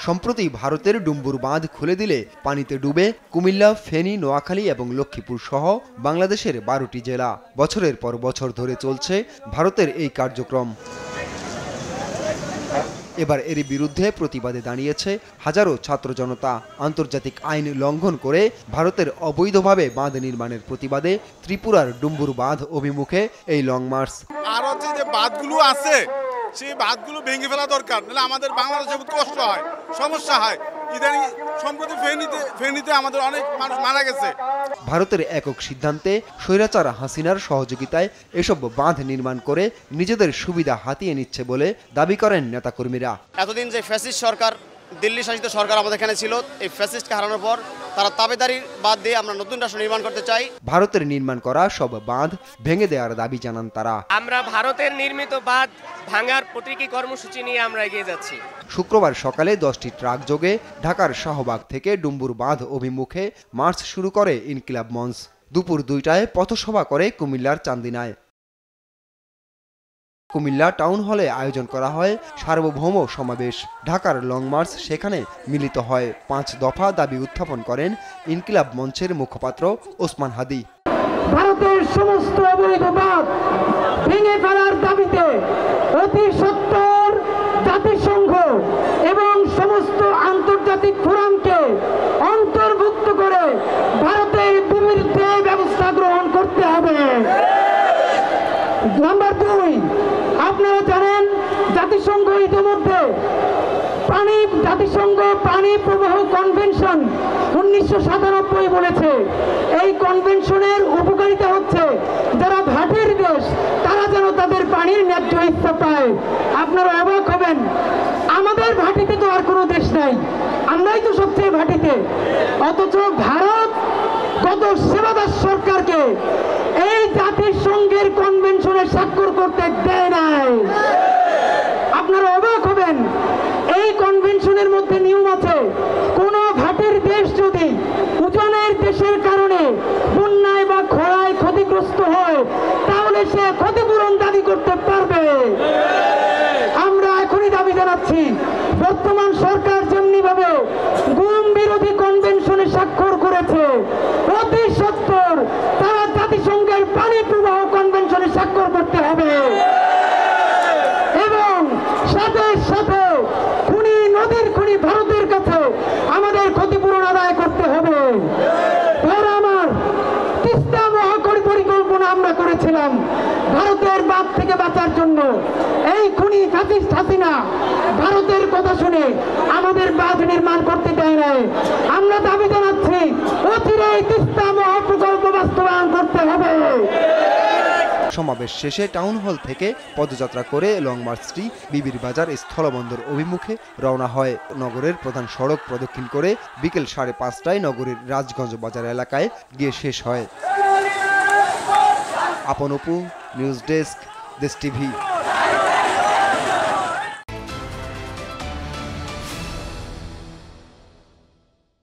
সম্প্রতি ভারতের ডুম্বুর বাঁধ খুলে দিলে পানিতে ডুবে কুমিল্লা, ফেনী, নোয়াখালী এবং লক্ষ্মীপুর সহ বাংলাদেশের 12টি জেলা। বছরের পর বছর ধরে চলছে ভারতের এই কার্যক্রম। এবার এরই বিরুদ্ধে প্রতিবাদে দাঁড়িয়েছে হাজারো ছাত্র জনতা। আন্তর্জাতিক আইন লঙ্ঘন করে ভারতের অবৈধভাবে বাঁধ নির্মাণের প্রতিবাদে ত্রিপুরার ডুম্বুর বাঁধ অভিমুখে এই লং মার্চ। আর হচ্ছে যে বাঁধগুলো আছে সেই বাঁধগুলো ভেঙে ফেলা দরকার, নাহলে আমাদের বাংলাদেশে বহুত কষ্ট হয়, সমস্যা হয়। ইদানিং সম্প্রতি ফেনীতে আমাদের অনেক মানুষ মারা গেছে। ভারতের একক সিদ্ধান্তে স্বৈরাচার হাসিনার সহযোগিতায় এসব বাঁধ নির্মাণ করে নিজেদের সুবিধা হাতিয়ে নিচ্ছে বলে দাবি করেন নেতাকর্মীরা। এতদিন যে ফ্যাসিস্ট সরকার, দিল্লি শাসিত সরকার আমাদের এখানে ছিল, এই ফ্যাসিস্টকে হারানোর পর তারা তাবেদারি বাদ দিয়ে আমরা নতুন রাষ্ট্র নির্মাণ করতে চাই। ভারতের নির্মাণ করা সব বাঁধ ভেঙে দেওয়ার দাবি জানান তারা। আমরা ভারতের নির্মিত বাঁধ ভাঙার প্রতীকী কর্মসূচি নিয়ে আমরা এগিয়ে যাচ্ছি। শুক্রবার সকালে 10টি ট্রাক যোগে ঢাকার শাহবাগ থেকে ডুম্বুর বাঁধ অভিমুখে মার্চ শুরু করে ইনকিলাব মঞ্চ। দুপুর 2টায় পথসভা করে কুমিল্লার চান্দিনায়। কুমিল্লা টাউন হলে আয়োজন করা হয় সার্বভৌম সমাবেশ। ঢাকার লং মার্চ সেখানে মিলিত হয়। 5 দফা দাবি উত্থাপন করেন ইনকিলাব মঞ্চের মুখপাত্র ওসমান হাদি। ভারতের সমস্ত অবৈধ বাঁধ ভেঙে ফেলার দাবিতে অতি সত্বর জাতিসংঘ এবং সমস্ত আন্তর্জাতিক ফোরামকে অন্তর্ভুক্ত করে ভারতের বিরুদ্ধে ব্যবস্থা গ্রহণ করতে হবে। নাম্বার 2, আপনারা জানেন জাতিসংঘ ইতিমধ্যে জাতিসংঘ পানি প্রবাহ কনভেনশন 1997 বলেছে, এই কনভেনশনের উপকারিতা হচ্ছে যারা ভাটির দেশ তারা যেন তাদের পানির ন্যায্য হিস্সা পায়। আপনারা অবাক হবেন, আমাদের ভাটিতে তো আর কোনো দেশ নাই, আমরাই তো সবচেয়ে ভাটিতে, অথচ ভারত গত সেবাদাস সরকারকে এই জাতিসংঘের কনভেনশনে স্বাক্ষর করতে দেয় নাই। আপনারা অবাক হবেন, এই কনভেনশনের মধ্যে নিয়ম আছে কোন ভাটির দেশ যদি উজানের দেশের কারণে বন্যায় বা খরায় ক্ষতিগ্রস্ত হয় তাহলে সে ক্ষতিপূরণ দাবি করতে পারবে। আমরা এখনই দাবি জানাচ্ছি, বর্তমান সরকার যেমনি ভাবে গুম বিরোধী কনভেনশনে স্বাক্ষর করেছে, অতি সত্বর তারা জাতিসংঘের পানি প্রবাহ কনভেনশনে স্বাক্ষর করতে হবে এবং সাথে সাথে নদীর খনি ভারতের কাছে আমাদের ক্ষতিপূরণ আদায় করতে হবে। আমার তিস্তা মহাপরিকল্পনা আমরা করেছিলাম ভারতের বাঁধ থেকে বাঁচার জন্য। এই খুনি ফ্যাসিস্ট হাসিনা ভারতের কথা শুনে আমাদের বাঁধ নির্মাণ করতে দেয় নাই। আমরা দাবি জানাচ্ছি অচিরেই তিস্তা মহাপ্রকল্প বাস্তবায়ন করতে হবে। সমাবেশ শেষে টাউন হল থেকে পদযাত্রা করে লং মার্চটি বিবির বাজার স্থলবন্দর অভিমুখে রওনা হয়। নগরের প্রধান সড়ক প্রদক্ষিণ করে বিকেল 5:30টায় নগরীর রাজগঞ্জ বাজার এলাকায় গিয়ে শেষ হয়। আপন অপু, নিউজ ডেস্ক, দেশ টিভি।